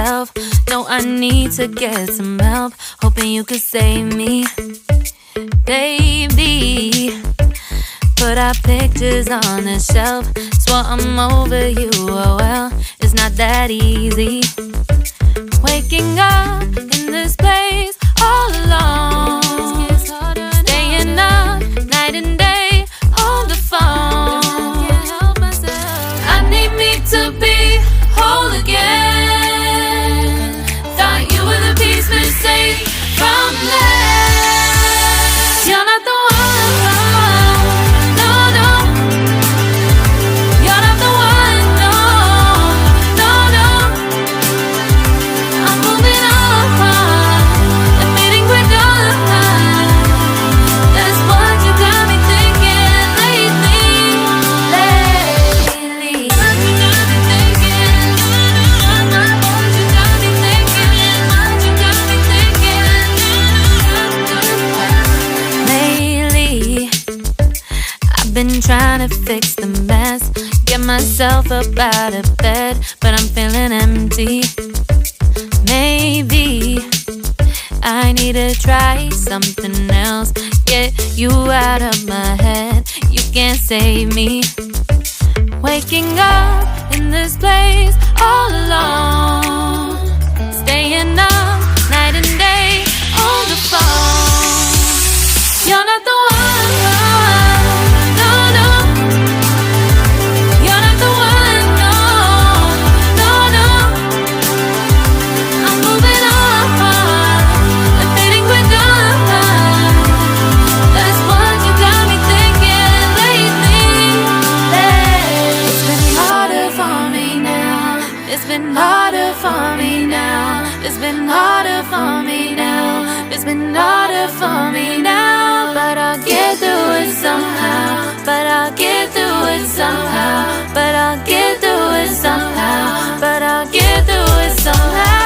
myself. No, I need to get some help. Hoping you could save me, baby. Put our pictures on the shelf. Swore I'm over you, oh well, it's not that easy. Waking up in this place all alone, staying up night and day on the phone. I need me to be whole again. Thought you were the piece missing from last. You're not the one. Been trying to fix the mess, get myself up out of bed, but I'm feeling empty. Maybe I need to try something else, get you out of my head. You can't save me. Waking up in this place all alone, staying up night and day on the phone. You're not the one. It's been harder for me now. It's been harder for me now. It's been harder for me now. But I'll get through it somehow. But I'll get through it somehow. But I'll get through it somehow. But I'll get through it somehow.